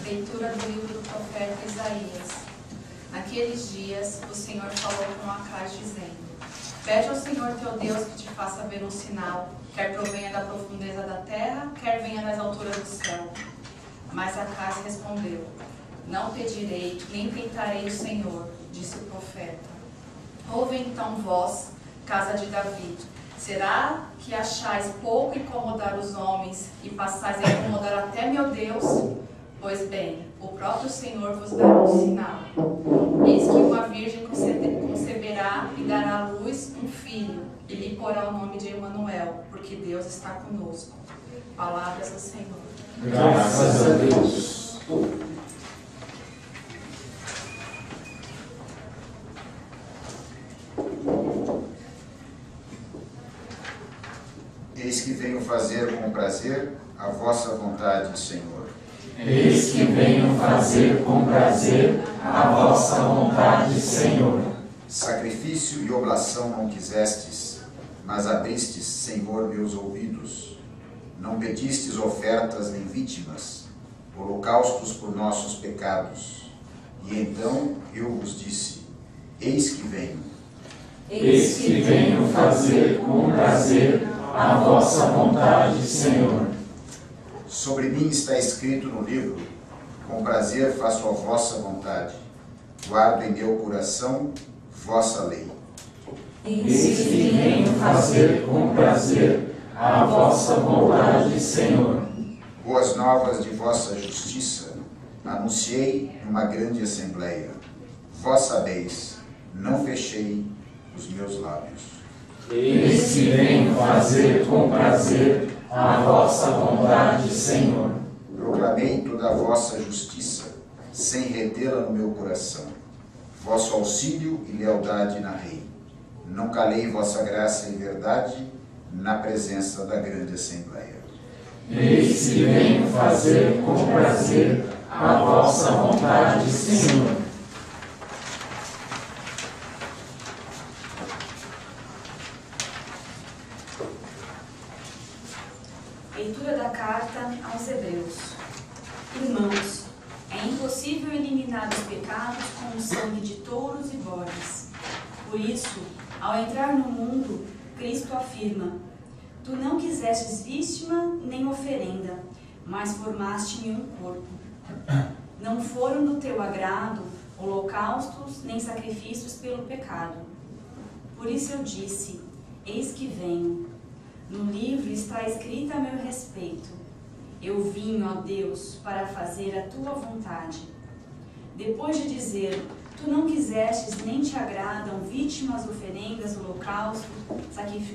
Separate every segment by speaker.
Speaker 1: Leitura do livro do profeta Isaías. Naqueles dias, o Senhor falou com Acaz, dizendo: Pede ao Senhor teu Deus que te faça ver um sinal, quer provenha da profundeza da terra, quer venha das alturas do céu. Mas Acaz respondeu: Não pedirei, nem tentarei o Senhor, disse o profeta. Ouve então vós, casa de Davi. Será que achais pouco incomodar os homens e passais a incomodar até meu Deus? Pois bem, o próprio Senhor vos dará um sinal. Eis que uma virgem conceberá e dará à luz um filho, e lhe porá o nome de Emanuel, porque Deus está conosco. Palavras do Senhor.
Speaker 2: Graças a Deus.
Speaker 3: Eis que venho fazer com prazer a vossa vontade, Senhor.
Speaker 2: Eis que venho fazer com prazer a vossa vontade, Senhor.
Speaker 3: Sacrifício e oblação não quisestes, mas abristes, Senhor, meus ouvidos. Não pedistes ofertas nem vítimas, holocaustos por nossos pecados. E então eu vos disse: Eis que venho.
Speaker 2: Eis que venho fazer com prazer a vossa vontade, Senhor.
Speaker 3: Sobre mim está escrito no livro: com prazer faço a vossa vontade. Guardo em meu coração vossa lei.
Speaker 2: Eis que venho fazer com prazer a vossa vontade, Senhor.
Speaker 3: Boas novas de vossa justiça anunciei numa grande assembleia. Vós sabeis, não fechei os meus lábios.
Speaker 2: Eis que venho fazer com prazer a vossa vontade, Senhor.
Speaker 3: Proclamei toda a vossa justiça, sem retê-la no meu coração. Vosso auxílio e lealdade narrei. Não calei vossa graça e verdade na presença da grande assembleia.
Speaker 2: Eis que venho fazer com prazer a vossa vontade, Senhor.
Speaker 1: Leitura da carta aos Hebreus. Irmãos, é impossível eliminar os pecados com o sangue de touros e bodes. Por isso, ao entrar no mundo, Cristo afirma: Tu não quisestes vítima nem oferenda, mas formaste-me um corpo. Não foram do teu agrado holocaustos nem sacrifícios pelo pecado. Por isso eu disse: Eis que venho. No livro está escrito a meu respeito: Eu vim, ó Deus, para fazer a tua vontade. Depois de dizer: Tu não quisestes nem te agradam vítimas, oferendas, holocaustos,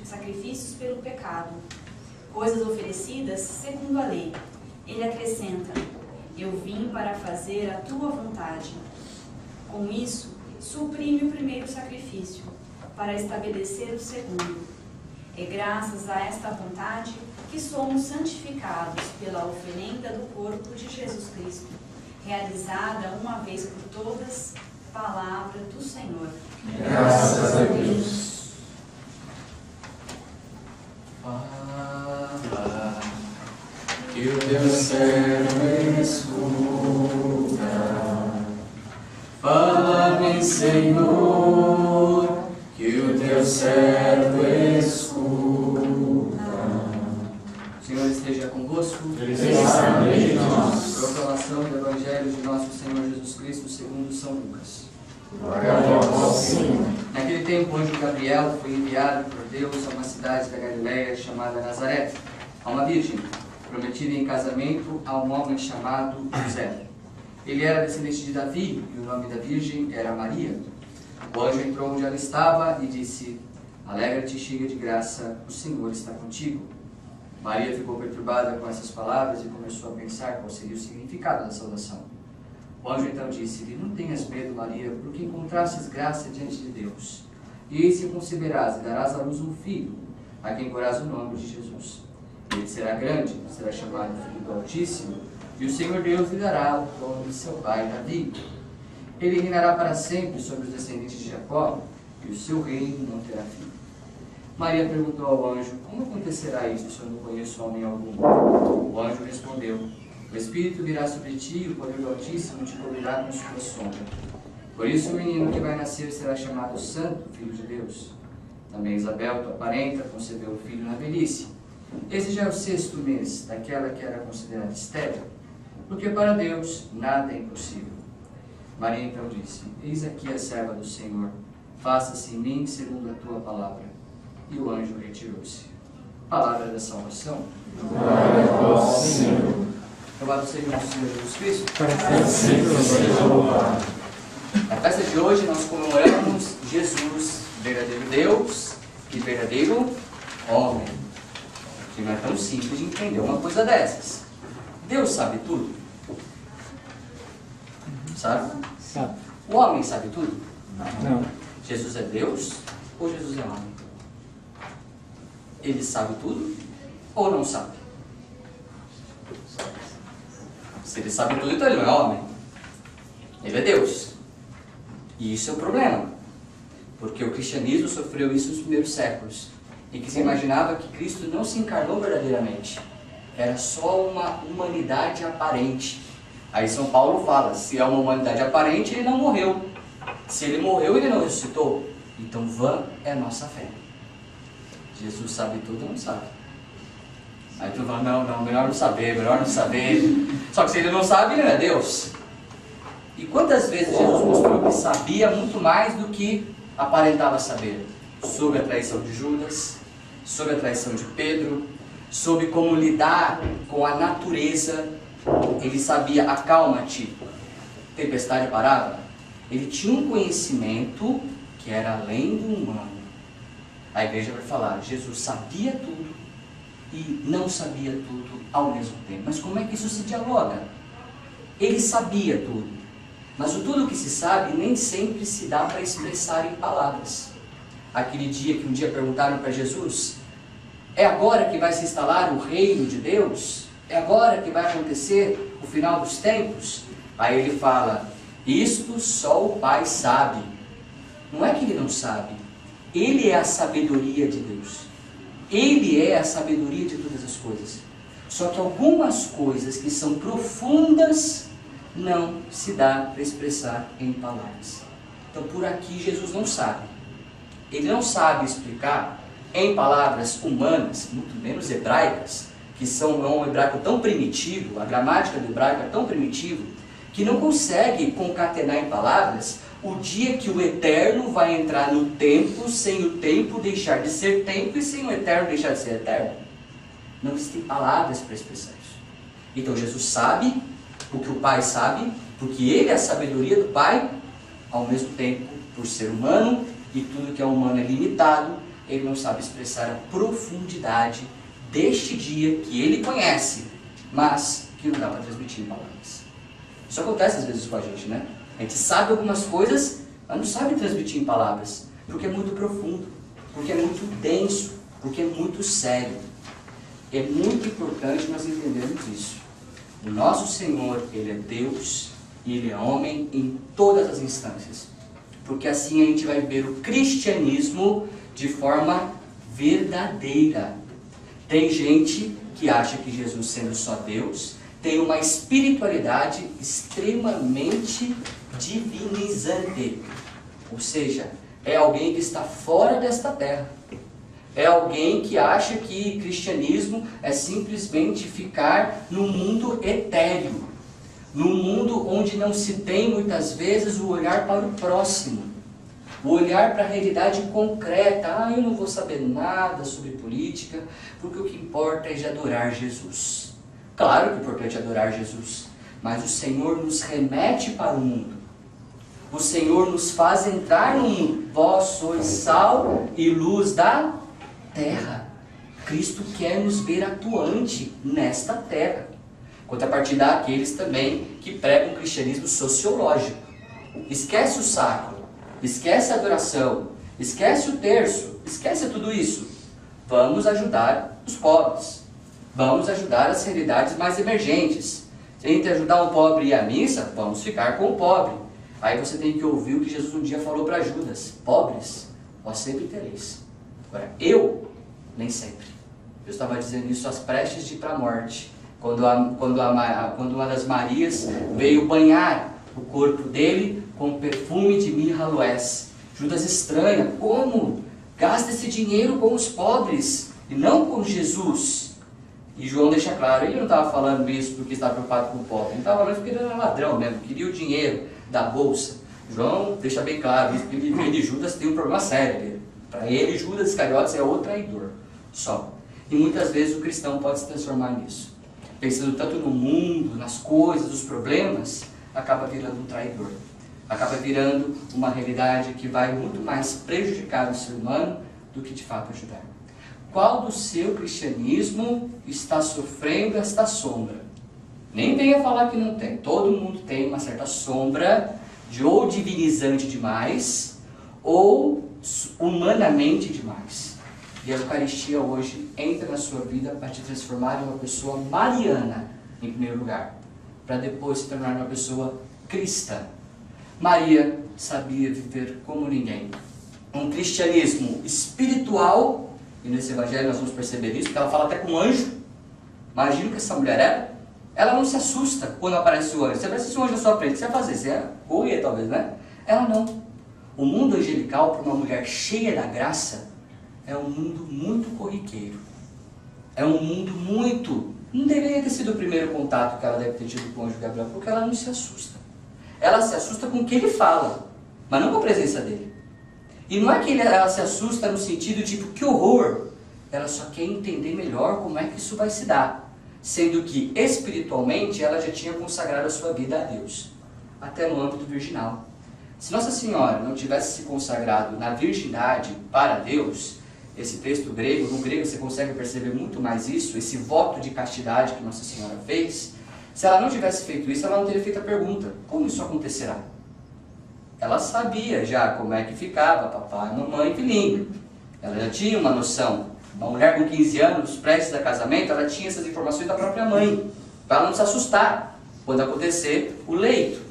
Speaker 1: sacrifícios pelo pecado, coisas oferecidas segundo a lei, ele acrescenta: Eu vim para fazer a tua vontade. Com isso, suprime o primeiro sacrifício, para estabelecer o segundo. É graças a esta vontade que somos santificados pela oferenda do corpo de Jesus Cristo, realizada uma vez por todas, palavra do Senhor.
Speaker 2: Graças a Deus.
Speaker 4: Fala, que o teu servo escuta. Fala-me, Senhor, que o teu servo escuta. O Senhor esteja convosco.
Speaker 2: Ele está no meio de nós.
Speaker 4: Proclamação do Evangelho de nosso Senhor Jesus Cristo segundo São Lucas.
Speaker 2: Glória a vós, Senhor.
Speaker 4: Naquele tempo, o anjo Gabriel foi enviado por Deus a uma cidade da Galileia chamada Nazaré, a uma virgem, prometida em casamento a um homem chamado José. Ele era descendente de Davi e o nome da virgem era Maria. O anjo entrou onde ela estava e disse: Alegra-te, cheia de graça, o Senhor está contigo. Maria ficou perturbada com essas palavras e começou a pensar qual seria o significado da saudação. O anjo então disse-lhe: Não tenhas medo, Maria, porque encontrastes graça diante de Deus. E eis que conceberás e darás à luz um filho, a quem porás o nome de Jesus. Ele será grande, será chamado Filho do Altíssimo, e o Senhor Deus lhe dará o trono de seu pai Davi. Ele reinará para sempre sobre os descendentes de Jacó, e o seu reino não terá fim. Maria perguntou ao anjo: Como acontecerá isso se eu não conheço homem algum? O anjo respondeu: O Espírito virá sobre ti, e o poder do Altíssimo te cobrirá com sua sombra. Por isso o menino que vai nascer será chamado Santo, Filho de Deus. Também Isabel, tua parenta, concebeu um filho na velhice. Esse já é o 6º mês daquela que era considerada estéril, porque para Deus nada é impossível. Maria então disse: Eis aqui a serva do Senhor, faça-se em mim segundo a tua palavra. E o anjo retirou-se. Palavra da salvação.
Speaker 2: Glória a vós, Senhor.
Speaker 4: Louvado seja o nosso Senhor Jesus Cristo.
Speaker 2: Para que sempre seja louvado.
Speaker 4: Na festa de hoje nós comemoramos Jesus, verdadeiro Deus e verdadeiro homem. Que não é tão simples de entender uma coisa dessas. Deus sabe tudo? Sabe?
Speaker 2: Sabe?
Speaker 4: O homem sabe tudo?
Speaker 2: Não.
Speaker 4: Jesus é Deus ou Jesus é homem? Ele sabe tudo ou não sabe? Se ele sabe tudo, então ele não é homem. Ele é Deus. E isso é o problema. Porque o cristianismo sofreu isso nos primeiros séculos. E que se imaginava que Cristo não se encarnou verdadeiramente. Era só uma humanidade aparente. Aí São Paulo fala, se é uma humanidade aparente, ele não morreu. Se ele morreu, ele não ressuscitou. Então vã é a nossa fé. Jesus sabe tudo ou não sabe? Aí tu fala, não, melhor não saber, melhor não saber. Só que se ele não sabe, ele não é Deus. E quantas vezes Jesus mostrou que sabia muito mais do que aparentava saber? Sobre a traição de Judas, sobre a traição de Pedro, sobre como lidar com a natureza. Ele sabia, acalma-te, tempestade parava. Ele tinha um conhecimento que era além do humano. A igreja vai falar, Jesus sabia tudo e não sabia tudo ao mesmo tempo. Mas como é que isso se dialoga? Ele sabia tudo, mas o tudo que se sabe nem sempre se dá para expressar em palavras. Aquele dia que um dia perguntaram para Jesus, é agora que vai se instalar o reino de Deus? É agora que vai acontecer o final dos tempos? Aí ele fala, isto só o Pai sabe. Não é que ele não sabe, ele é a sabedoria de Deus. Ele é a sabedoria de todas as coisas. Só que algumas coisas que são profundas não se dá para expressar em palavras. Então por aqui Jesus não sabe. Ele não sabe explicar em palavras humanas, muito menos hebraicas, que são um hebraico tão primitivo, a gramática do hebraico é tão primitivo, que não consegue concatenar em palavras o dia que o eterno vai entrar no tempo, sem o tempo deixar de ser tempo e sem o eterno deixar de ser eterno. Não existem palavras para expressar isso. Então Jesus sabe o que o Pai sabe, porque Ele é a sabedoria do Pai, ao mesmo tempo, por ser humano, e tudo que é humano é limitado, Ele não sabe expressar a profundidade deste dia que Ele conhece, mas que não dá para transmitir em palavras. Isso acontece às vezes com a gente, né? A gente sabe algumas coisas, mas não sabe transmitir em palavras, porque é muito profundo, porque é muito denso, porque é muito sério. É muito importante nós entendermos isso. O nosso Senhor, Ele é Deus e Ele é homem em todas as instâncias. Porque assim a gente vai ver o cristianismo de forma verdadeira. Tem gente que acha que Jesus, sendo só Deus, tem uma espiritualidade extremamente divinizante. Ou seja, é alguém que está fora desta terra. É alguém que acha que cristianismo é simplesmente ficar no mundo etéreo. Num mundo onde não se tem muitas vezes o olhar para o próximo. O olhar para a realidade concreta. Eu não vou saber nada sobre política, porque o que importa é de adorar Jesus. Claro que é importante adorar Jesus, mas o Senhor nos remete para o mundo. O Senhor nos faz entrar no mundo. Vós sois sal e luz da terra. Cristo quer nos ver atuante nesta terra. Contrapartida àqueles também que pregam o cristianismo sociológico. Esquece o sacro, esquece a adoração, esquece o terço, esquece tudo isso. Vamos ajudar os pobres. Vamos ajudar as realidades mais emergentes. Se a gente ajudar um pobre a ir à missa, vamos ficar com o pobre. Aí você tem que ouvir o que Jesus um dia falou para Judas. Pobres, vós sempre tereis. Agora, eu, nem sempre. Eu estava dizendo isso às prestes de ir para a morte. quando uma das Marias veio banhar o corpo dele com perfume de mirra aloés. Judas estranha, como? Gasta esse dinheiro com os pobres e não com Jesus. E João deixa claro, ele não estava falando isso porque estava preocupado com o pobre, ele estava falando porque ele era ladrão mesmo, queria o dinheiro da bolsa. João deixa bem claro isso, porque ele e Judas tem um problema sério. Para ele, Judas Iscariotes é o traidor, só. E muitas vezes o cristão pode se transformar nisso. Pensando tanto no mundo, nas coisas, nos problemas, acaba virando um traidor. Acaba virando uma realidade que vai muito mais prejudicar o ser humano do que de fato ajudar. Qual do seu cristianismo está sofrendo esta sombra? Nem venha falar que não tem. Todo mundo tem uma certa sombra de ou divinizante demais ou humanamente demais. E a Eucaristia hoje entra na sua vida para te transformar em uma pessoa mariana, em primeiro lugar, para depois se tornar uma pessoa cristã. Maria sabia viver como ninguém. Um cristianismo espiritual, e nesse evangelho nós vamos perceber isso, porque ela fala até com um anjo. Imagina o que essa mulher era. Ela não se assusta quando aparece o anjo. Se aparece um anjo na sua frente, você vai fazer? Você ia correr talvez, né? Ela não. O mundo angelical, para uma mulher cheia da graça, é um mundo muito corriqueiro. É um mundo muito... Não deveria ter sido o primeiro contato que ela deve ter tido com o anjo Gabriel, porque ela não se assusta. Ela se assusta com o que ele fala, mas não com a presença dele. E não é que ela se assusta no sentido tipo, que horror. Ela só quer entender melhor como é que isso vai se dar. Sendo que, espiritualmente, ela já tinha consagrado a sua vida a Deus. Até no âmbito virginal. Se Nossa Senhora não tivesse se consagrado na virgindade para Deus, esse texto grego, no grego você consegue perceber muito mais isso, esse voto de castidade que Nossa Senhora fez. Se ela não tivesse feito isso, ela não teria feito a pergunta, como isso acontecerá? Ela sabia já como é que ficava papai, mamãe e filhinho. Ela já tinha uma noção. Uma mulher com 15 anos, prestes a casamento, ela tinha essas informações da própria mãe, para ela não se assustar quando acontecer o leito.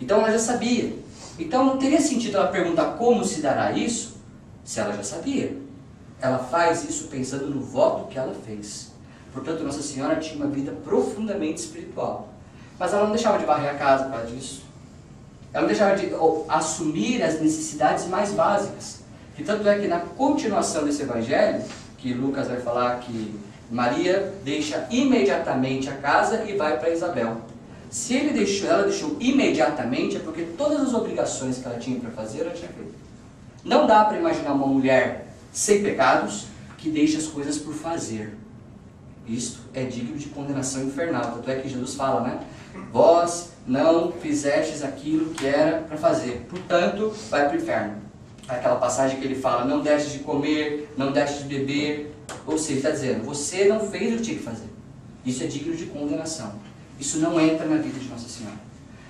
Speaker 4: Então ela já sabia. Então não teria sentido ela perguntar como se dará isso, se ela já sabia. Ela faz isso pensando no voto que ela fez. Portanto, Nossa Senhora tinha uma vida profundamente espiritual. Mas ela não deixava de varrer a casa por causa disso. Ela não deixava de assumir as necessidades mais básicas. E tanto é que na continuação desse evangelho, que Lucas vai falar que Maria deixa imediatamente a casa e vai para Isabel. Se ela deixou imediatamente, é porque todas as obrigações que ela tinha para fazer, ela tinha feito. Não dá para imaginar uma mulher sem pecados que deixa as coisas por fazer. Isto é digno de condenação infernal. Tanto é que Jesus fala, né? Vós não fizestes aquilo que era para fazer, portanto, vai para o inferno. Aquela passagem que ele fala, não deixes de comer, não deixes de beber. Ou seja, está dizendo, você não fez o que tinha que fazer. Isso é digno de condenação. Isso não entra na vida de Nossa Senhora.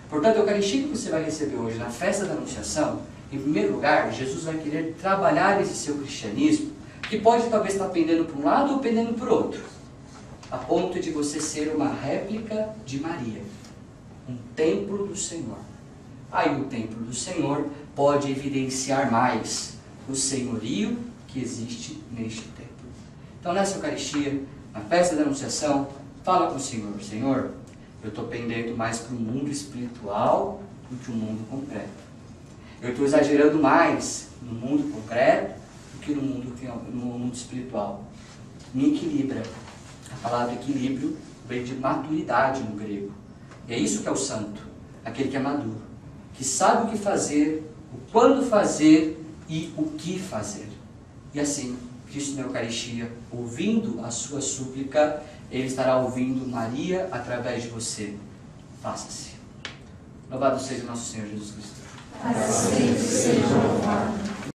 Speaker 4: Portanto, a Eucaristia que você vai receber hoje na festa da Anunciação, em primeiro lugar, Jesus vai querer trabalhar esse seu cristianismo, que pode talvez estar pendendo para um lado ou pendendo para o outro, a ponto de você ser uma réplica de Maria, um templo do Senhor. Aí o templo do Senhor pode evidenciar mais o senhorio que existe neste templo. Então nessa Eucaristia, na festa da Anunciação, fala com o Senhor, Senhor, eu estou pendendo mais para o mundo espiritual do que o mundo concreto. Eu estou exagerando mais no mundo concreto do que no mundo espiritual. Me equilibra. A palavra equilíbrio vem de maturidade no grego. E é isso que é o santo, aquele que é maduro, que sabe o que fazer, o quando fazer e o que fazer. E assim, Cristo na Eucaristia, ouvindo a sua súplica, Ele estará ouvindo Maria através de você. Faça-se. Louvado seja nosso Senhor Jesus Cristo.
Speaker 2: Assim seja louvado.